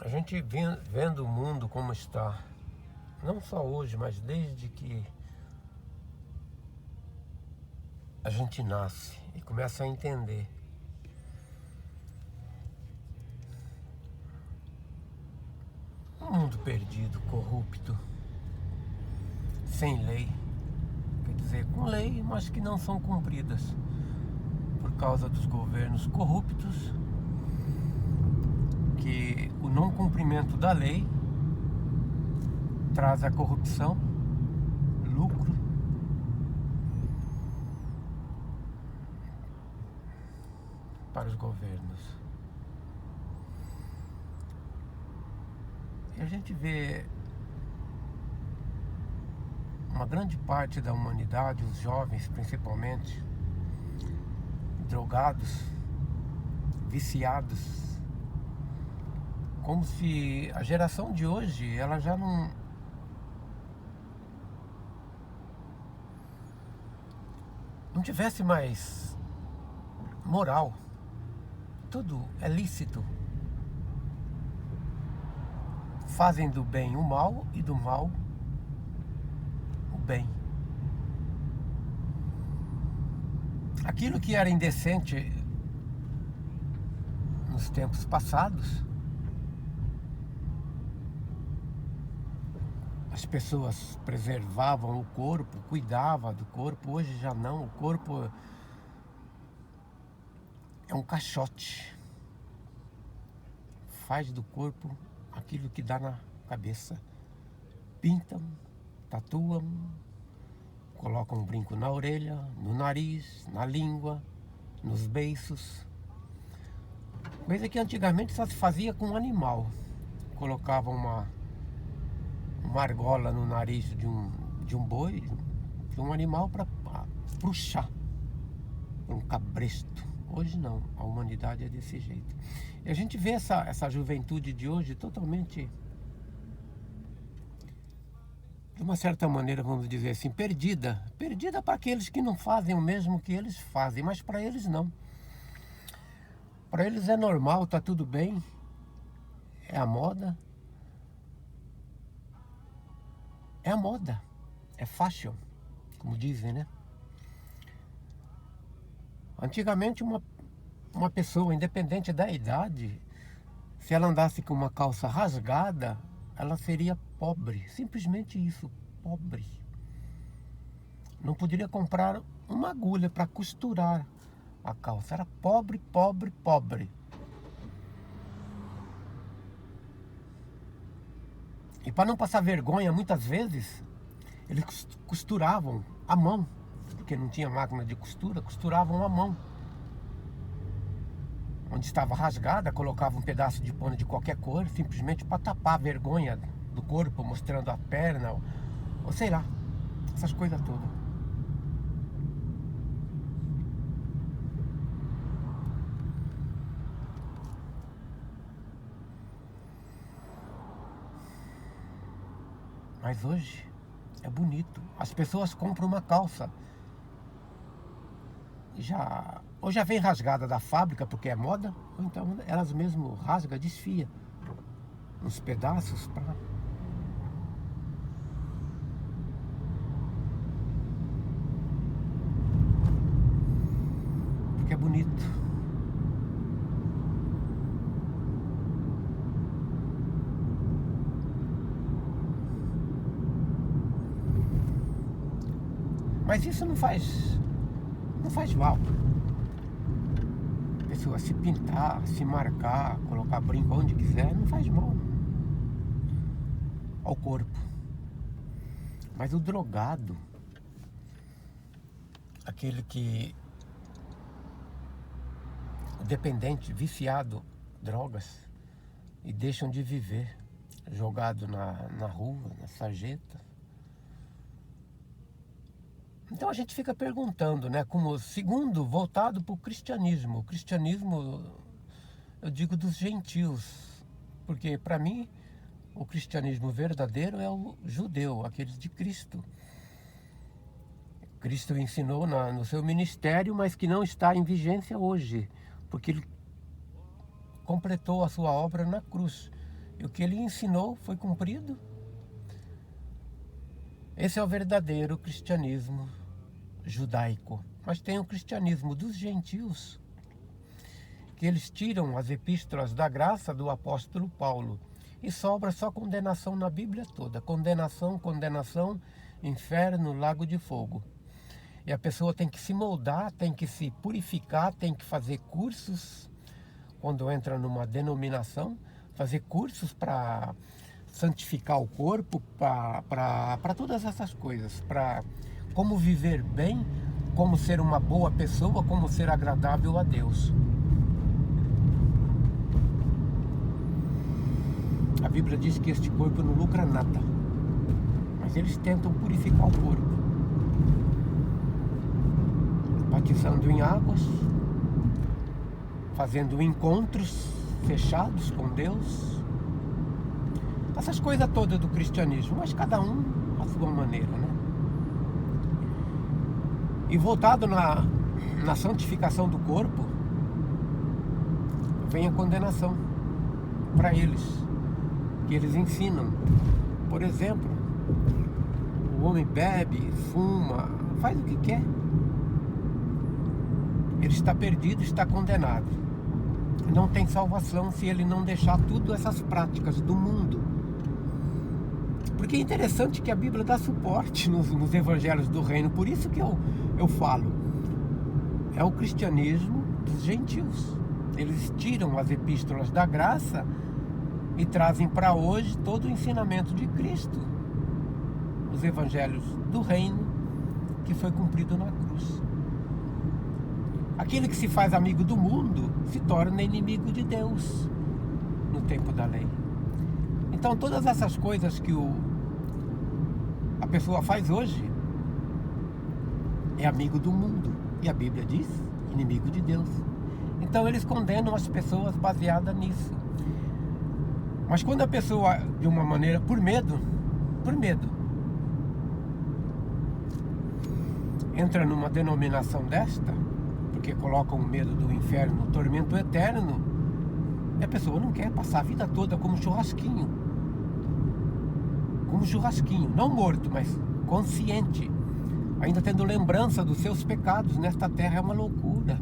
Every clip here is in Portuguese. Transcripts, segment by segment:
A gente vendo o mundo como está, não só hoje, mas desde que a gente nasce e começa a entender. Um mundo perdido, corrupto, sem lei. Quer dizer, com lei, mas que não são cumpridas por causa dos governos corruptos, que o não cumprimento da lei traz a corrupção, lucro, para os governos. E a gente vê uma grande parte da humanidade, os jovens principalmente, drogados, viciados, como se a geração de hoje ela já não tivesse mais moral. Tudo é lícito. Fazem do bem o mal e do mal o bem. Aquilo que era indecente nos tempos passados, as pessoas preservavam o corpo, cuidavam do corpo. Hoje já não. O corpo é um caixote. Faz do corpo aquilo que dá na cabeça. Pintam, tatuam, colocam um brinco na orelha, no nariz, na língua, nos beiços. Coisa que antigamente só se fazia com um animal. Colocavam uma argola no nariz de um boi, de um animal, para puxar um cabresto. Hoje não, a humanidade é desse jeito. E a gente vê essa juventude de hoje totalmente, de uma certa maneira, vamos dizer assim, perdida. Perdida para aqueles que não fazem o mesmo que eles fazem, mas para eles não. Para eles é normal, tá tudo bem, é a moda. É a moda, é fashion, como dizem, né? Antigamente uma pessoa, independente da idade, se ela andasse com uma calça rasgada, ela seria pobre. Simplesmente isso, pobre. Não poderia comprar uma agulha para costurar a calça. Era pobre, pobre, pobre. E para não passar vergonha, muitas vezes, eles costuravam à mão, porque não tinha máquina de costura, costuravam à mão. Onde estava rasgada, colocava um pedaço de pano de qualquer cor, simplesmente para tapar a vergonha do corpo, mostrando a perna, ou sei lá, essas coisas todas. Mas hoje é bonito. As pessoas compram uma calça, ou já vem rasgada da fábrica porque é moda, ou então elas mesmo rasgam, desfia uns pedaços para... porque é bonito. Mas isso não faz mal. A pessoa se pintar, se marcar, colocar brinco onde quiser, não faz mal ao corpo. Mas o drogado, aquele que dependente, viciado, drogas, e deixam de viver, jogado na rua, na sarjeta. Então a gente fica perguntando, né, como segundo, voltado para o cristianismo. O cristianismo, eu digo dos gentios, porque para mim o cristianismo verdadeiro é o judeu, aqueles de Cristo. Cristo ensinou no seu ministério, mas que não está em vigência hoje, porque ele completou a sua obra na cruz. E o que ele ensinou foi cumprido. Esse é o verdadeiro cristianismo judaico. Mas tem o cristianismo dos gentios, que eles tiram as epístolas da graça do apóstolo Paulo e sobra só condenação na Bíblia toda. Condenação, condenação, inferno, lago de fogo. E a pessoa tem que se moldar, tem que se purificar, tem que fazer cursos, quando entra numa denominação, fazer cursos para santificar o corpo, para todas essas coisas, para como viver bem, como ser uma boa pessoa, como ser agradável a Deus. A Bíblia diz que este corpo não lucra nada, mas eles tentam purificar o corpo, batizando em águas, fazendo encontros fechados com Deus, essas coisas todas do cristianismo, mas cada um à sua maneira, né? E voltado na santificação do corpo, vem a condenação para eles, que eles ensinam. Por exemplo, o homem bebe, fuma, faz o que quer. Ele está perdido, está condenado. Não tem salvação se ele não deixar tudo essas práticas do mundo. Porque é interessante que a Bíblia dá suporte nos evangelhos do reino. Por isso que eu falo. É o cristianismo dos gentios. Eles tiram as epístolas da graça e trazem para hoje todo o ensinamento de Cristo. Os evangelhos do reino que foi cumprido na cruz. Aquele que se faz amigo do mundo se torna inimigo de Deus no tempo da lei. Então todas essas coisas que a pessoa faz hoje é amigo do mundo. E a Bíblia diz inimigo de Deus. Então eles condenam as pessoas baseadas nisso. Mas quando a pessoa, de uma maneira, por medo, entra numa denominação desta, porque colocam o medo do inferno, o tormento eterno, e a pessoa não quer passar a vida toda como churrasquinho, não morto, mas consciente, ainda tendo lembrança dos seus pecados nesta terra. É uma loucura,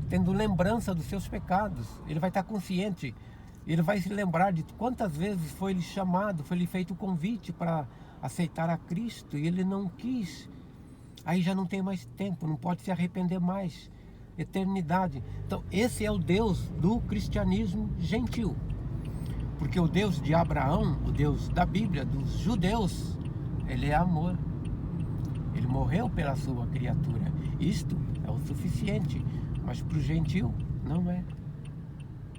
tendo lembrança dos seus pecados, ele vai estar consciente, ele vai se lembrar de quantas vezes foi lhe chamado, foi lhe feito o convite para aceitar a Cristo, e ele não quis. Aí já não tem mais tempo, não pode se arrepender mais. Eternidade. Então esse é o Deus do cristianismo gentil. Porque o Deus de Abraão, o Deus da Bíblia, dos judeus, ele é amor. Ele morreu pela sua criatura. Isto é o suficiente. Mas para o gentil não é.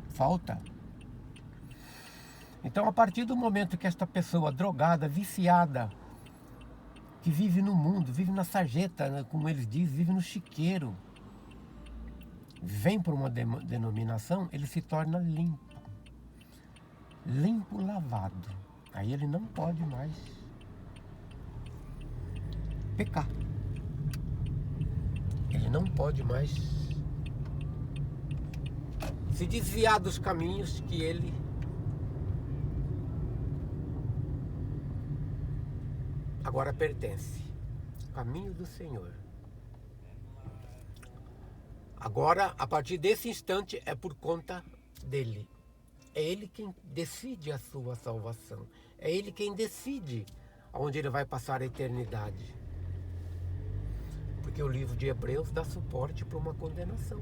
Falta. Então a partir do momento que esta pessoa drogada, viciada, que vive no mundo, vive na sarjeta, né, como eles dizem, vive no chiqueiro, vem para uma denominação, ele se torna limpo, lavado. Aí ele não pode mais pecar. Ele não pode mais se desviar dos caminhos que ele agora pertence. Caminho do Senhor. Agora, a partir desse instante, é por conta dele. É ele quem decide a sua salvação. É ele quem decide onde ele vai passar a eternidade. Porque o livro de Hebreus dá suporte para uma condenação.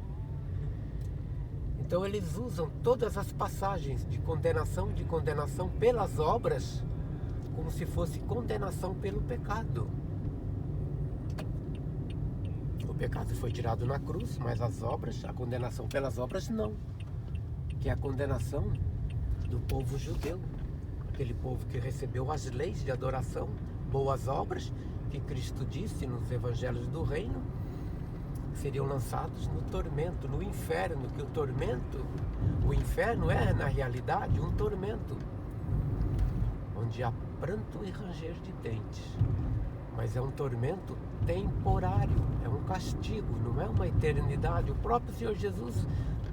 Então eles usam todas as passagens de condenação pelas obras, como se fosse condenação pelo pecado. O pecado foi tirado na cruz, mas as obras, a condenação pelas obras não. Que é a condenação do povo judeu. Aquele povo que recebeu as leis de adoração, boas obras, que Cristo disse nos evangelhos do reino, seriam lançados no tormento, no inferno. Que o inferno é na realidade um tormento, onde há pranto e ranger de dentes, mas é um tormento temporário, é um castigo, não é uma eternidade. O próprio Senhor Jesus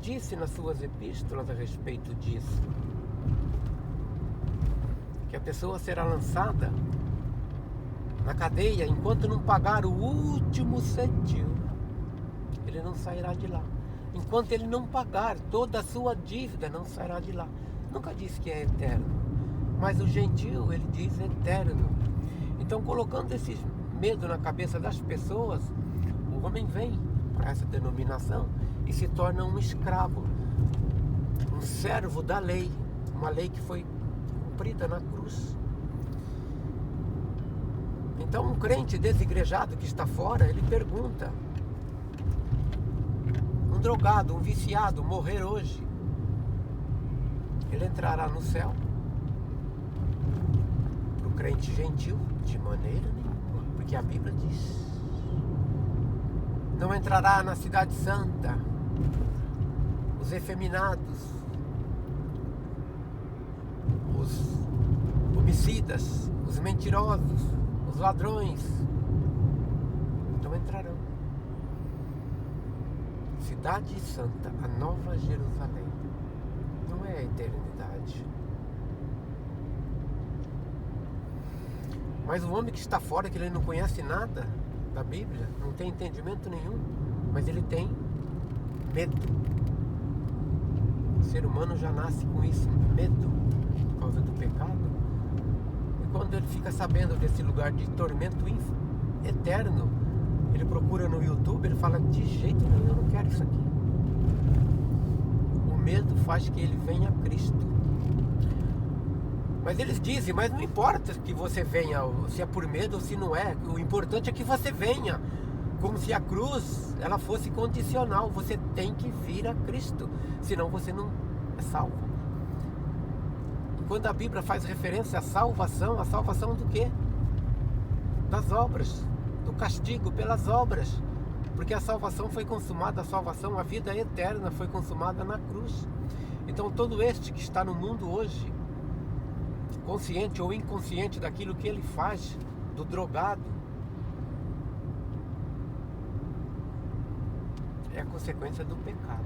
disse nas suas epístolas a respeito disso, que a pessoa será lançada na cadeia enquanto não pagar o último centavo. Ele não sairá de lá. Enquanto ele não pagar toda a sua dívida, não sairá de lá. Nunca disse que é eterno, mas o gentil, ele diz eterno. Então, colocando esse medo na cabeça das pessoas, o homem vem para essa denominação e se torna um escravo, um servo da lei, uma lei que foi cumprida na cruz. Então, um crente desigrejado que está fora, ele pergunta: um drogado, um viciado, morrer hoje, ele entrará no céu? Para o crente gentil, de maneira nenhuma, porque a Bíblia diz: não entrará na cidade santa os efeminados, os homicidas, os mentirosos, os ladrões. Não entrarão. Cidade santa, a Nova Jerusalém, não é a eternidade. Mas o homem que está fora, que ele não conhece nada da Bíblia, não tem entendimento nenhum, mas ele tem medo. O ser humano já nasce com isso, medo, por causa do pecado. E quando ele fica sabendo desse lugar de tormento eterno, ele procura no YouTube, ele fala: de jeito nenhum, eu não quero isso aqui. O medo faz que ele venha a Cristo. Mas eles dizem: mas não importa que você venha, se é por medo ou se não é, o importante é que você venha. Como se a cruz, ela fosse condicional, você tem que vir a Cristo, senão você não é salvo. E quando a Bíblia faz referência à salvação, a salvação do quê? Das obras, do castigo pelas obras, porque a salvação foi consumada, a vida eterna foi consumada na cruz. Então todo este que está no mundo hoje, consciente ou inconsciente daquilo que ele faz, do drogado, é a consequência do pecado.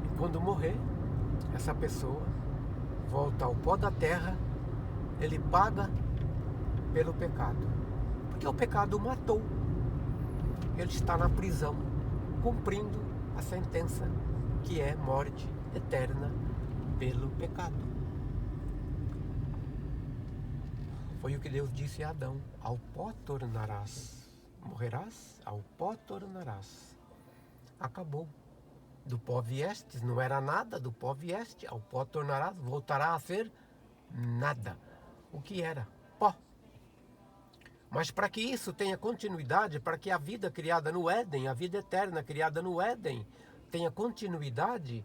E quando morrer, essa pessoa volta ao pó da terra, ele paga pelo pecado, porque o pecado o matou. Ele está na prisão, cumprindo a sentença, que é morte eterna pelo pecado. Foi o que Deus disse a Adão: ao pó tornarás. Morrerás, ao pó tornarás. Acabou. Do pó viestes, não era nada, do pó vieste, ao pó tornarás, voltará a ser nada. O que era? Pó. Mas para que isso tenha continuidade, para que a vida criada no Éden, a vida eterna criada no Éden, tenha continuidade,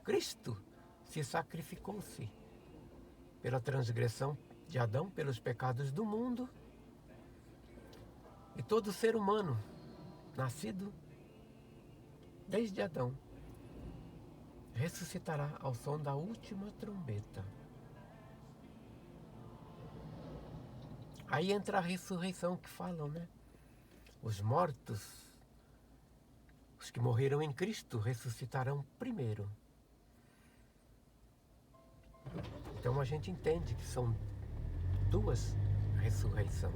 Cristo se sacrificou-se pela transgressão de Adão, pelos pecados do mundo. E todo ser humano, nascido desde Adão, ressuscitará ao som da última trombeta. Aí entra a ressurreição que falam, né? Os mortos, os que morreram em Cristo, ressuscitarão primeiro. Então a gente entende que são duas ressurreições.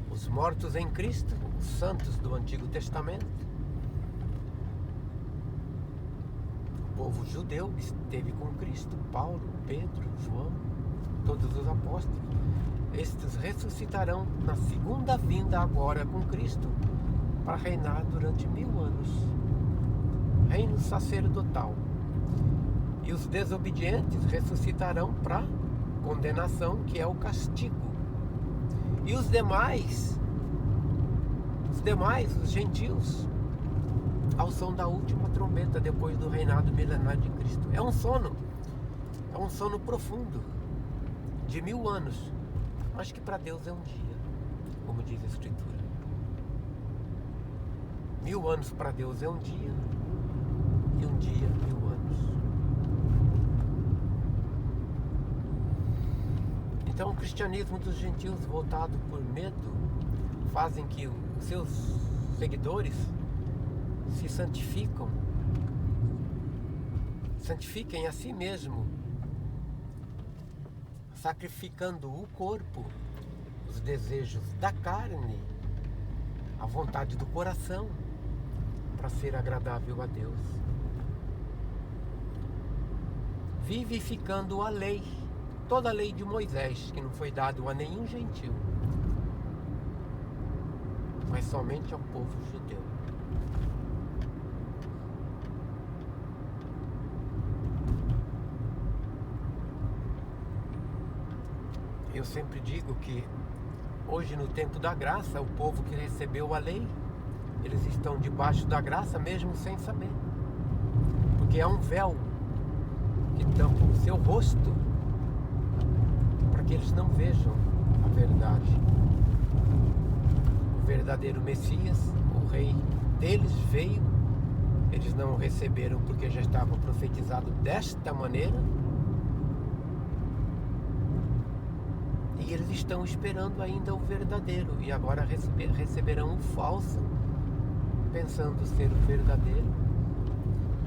Os mortos em Cristo, os santos do Antigo Testamento, o povo judeu que esteve com Cristo, Paulo, Pedro, João, todos os apóstolos, estes ressuscitarão na segunda vinda agora com Cristo, para reinar durante 1000 anos, reino sacerdotal. E os desobedientes ressuscitarão para condenação, que é o castigo. E os demais, os gentios, ao som da última trombeta, depois do reinado milenar de Cristo. É um sono profundo, de 1000 anos, mas que para Deus é um dia, como diz a Escritura. 1000 anos para Deus é um dia, e um dia 1000 anos. Então o cristianismo dos gentios, voltado por medo, fazem que os seus seguidores se santificam, santifiquem a si mesmo, sacrificando o corpo, os desejos da carne, a vontade do coração, para ser agradável a Deus. Vivificando a lei, toda a lei de Moisés, que não foi dado a nenhum gentil, mas somente ao povo judeu. Eu sempre digo que hoje, no tempo da graça, o povo que recebeu a lei, eles estão debaixo da graça mesmo sem saber, porque é um véu que tampa o seu rosto para que eles não vejam a verdade. O verdadeiro Messias, o rei deles, veio, eles não o receberam porque já estava profetizado desta maneira, e eles estão esperando ainda o verdadeiro, e agora receberão o falso, pensando ser o verdadeiro,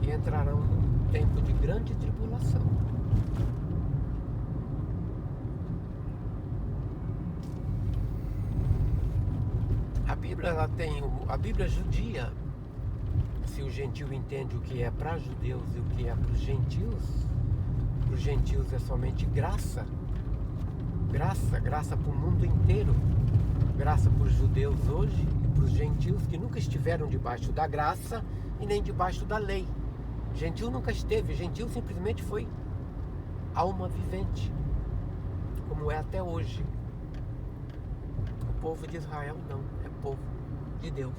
e entrarão num tempo de grande tribulação. A Bíblia, a Bíblia judia, se o gentio entende o que é para judeus e o que é para os gentios é somente graça. Graça para o mundo inteiro, graça para os judeus hoje e para os gentios que nunca estiveram debaixo da graça e nem debaixo da lei. Gentil nunca esteve, gentil simplesmente foi alma vivente, como é até hoje. O povo de Israel não, é povo de Deus,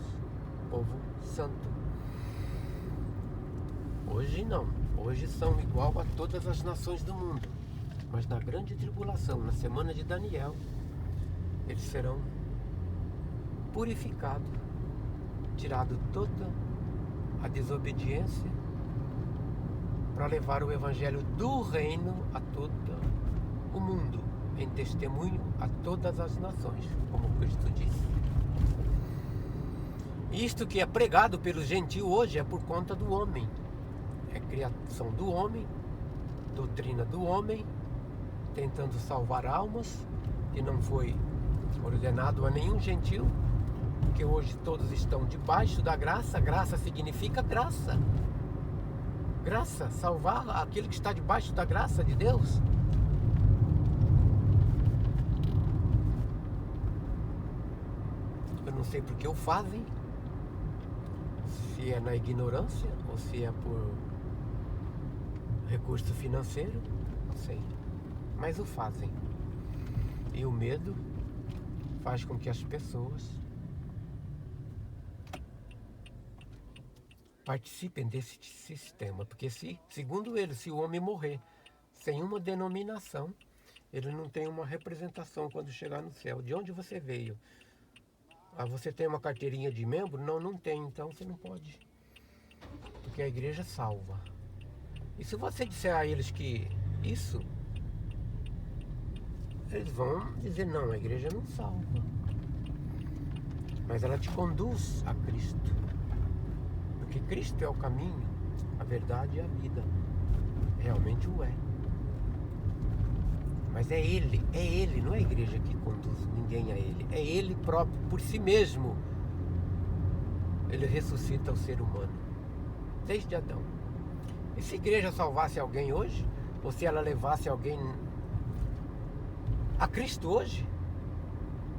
povo santo. Hoje não, hoje são igual a todas as nações do mundo. Mas na grande tribulação, na semana de Daniel, eles serão purificados, tirado toda a desobediência, para levar o evangelho do reino a todo o mundo, em testemunho a todas as nações, como Cristo disse. Isto que é pregado pelo gentio hoje é por conta do homem, é criação do homem, doutrina do homem, tentando salvar almas, que não foi ordenado a nenhum gentil, porque hoje todos estão debaixo da graça. Graça significa graça. Graça, salvar aquele que está debaixo da graça de Deus. Eu não sei por que o fazem, se é na ignorância ou se é por recurso financeiro, não sei. Mas o fazem. E o medo faz com que as pessoas participem desse sistema. Porque segundo ele, se o homem morrer sem uma denominação, ele não tem uma representação quando chegar no céu. De onde você veio? Ah, você tem uma carteirinha de membro? Não, não tem, então você não pode. Porque a igreja salva. E se você disser a eles que isso, eles vão dizer, não, a igreja não salva. Mas ela te conduz a Cristo. Porque Cristo é o caminho, a verdade e a vida. Realmente o é. Mas é Ele, não é a igreja que conduz ninguém a Ele. É Ele próprio, por si mesmo. Ele ressuscita o ser humano. Desde Adão. E se a igreja salvasse alguém hoje, ou se ela levasse alguém a Cristo hoje,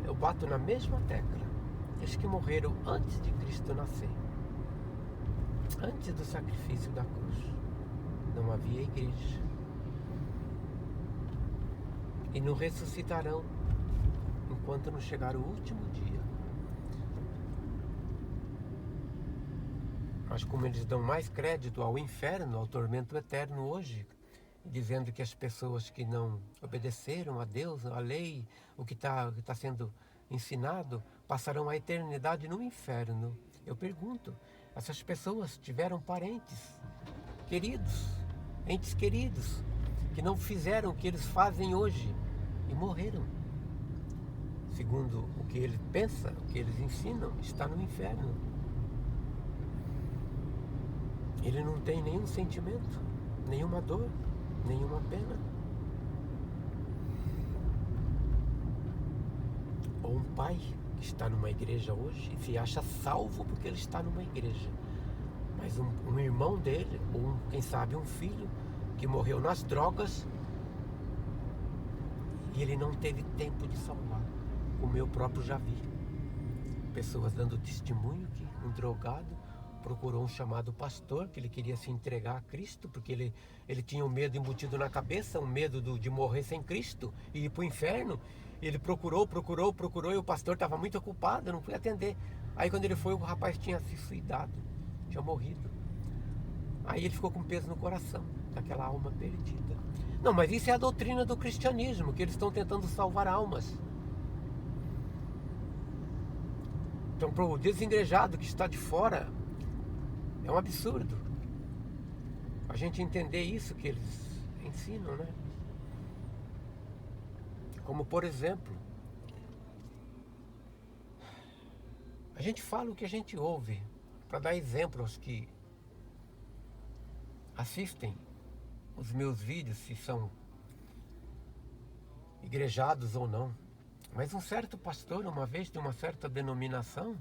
eu bato na mesma tecla. Eles que morreram antes de Cristo nascer, antes do sacrifício da cruz, não havia igreja. E não ressuscitarão enquanto não chegar o último dia. Mas como eles dão mais crédito ao inferno, ao tormento eterno hoje, dizendo que as pessoas que não obedeceram a Deus, a lei, o que está sendo ensinado, passarão a eternidade no inferno. Eu pergunto, essas pessoas tiveram parentes queridos, entes queridos, que não fizeram o que eles fazem hoje e morreram. segundo o que ele pensa, o que eles ensinam, está no inferno. Ele não tem nenhum sentimento, nenhuma dor, nenhuma pena. Ou um pai que está numa igreja hoje e se acha salvo porque ele está numa igreja. Mas um irmão dele, ou quem sabe um filho, que morreu nas drogas e ele não teve tempo de salvar. Como eu próprio já vi. Pessoas dando testemunho que um drogado procurou um chamado pastor, que ele queria se entregar a Cristo, porque ele tinha um medo embutido na cabeça, um medo de morrer sem Cristo e ir para o inferno. Ele procurou, e o pastor estava muito ocupado, não foi atender. Aí quando ele foi, o rapaz tinha se suicidado, tinha morrido. Aí ele ficou com peso no coração, daquela alma perdida. Não, mas isso é a doutrina do cristianismo, que eles estão tentando salvar almas. Então, para o desengrejado que está de fora, é um absurdo a gente entender isso que eles ensinam, né? Como, por exemplo, a gente fala o que a gente ouve, para dar exemplo aos que assistem os meus vídeos, se são igrejados ou não. Mas um certo pastor, uma vez, de uma certa denominação,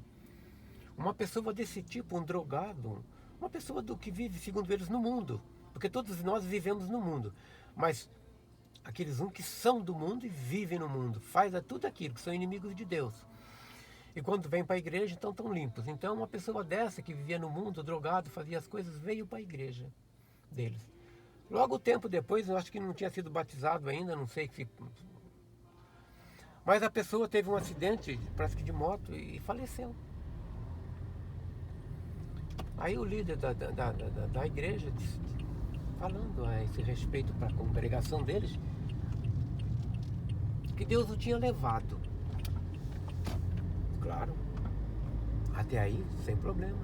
uma pessoa desse tipo, um drogado, uma pessoa que vive, segundo eles, no mundo, porque todos nós vivemos no mundo, mas aqueles que são do mundo e vivem no mundo, faz tudo aquilo, que são inimigos de Deus. E quando vem para a igreja, então estão limpos. Então uma pessoa dessa que vivia no mundo, drogado, fazia as coisas, veio para a igreja deles. Logo tempo depois, eu acho que não tinha sido batizado ainda, não sei se... Mas a pessoa teve um acidente, parece que de moto, e faleceu. Aí o líder da igreja, falando a esse respeito para a congregação deles, que Deus o tinha levado. Claro, até aí, sem problema.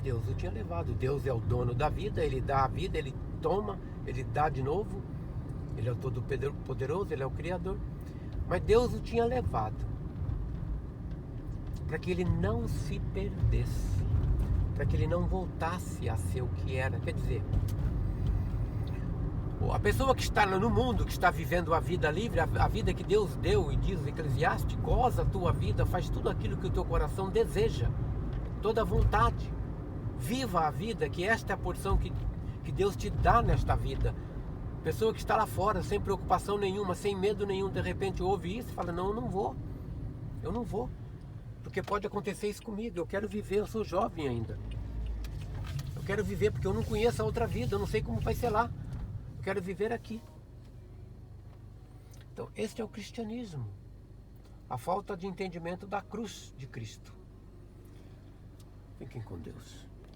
Deus o tinha levado. Deus é o dono da vida, Ele dá a vida, Ele toma, Ele dá de novo. Ele é o Todo-Poderoso, Ele é o Criador. Mas Deus o tinha levado para que ele não se perdesse, para que ele não voltasse a ser o que era. Quer dizer, a pessoa que está no mundo, que está vivendo a vida livre, a vida que Deus deu, e diz o Eclesiastes, goza a tua vida, faz tudo aquilo que o teu coração deseja, toda vontade. Viva a vida, que esta é a porção que Deus te dá nesta vida. Pessoa que está lá fora, sem preocupação nenhuma, sem medo nenhum, de repente ouve isso e fala, não, eu não vou, porque pode acontecer isso comigo, eu quero viver, eu sou jovem ainda. Eu quero viver porque eu não conheço a outra vida, eu não sei como vai ser lá. Eu quero viver aqui. Então, este é o cristianismo. A falta de entendimento da cruz de Cristo. Fiquem com Deus.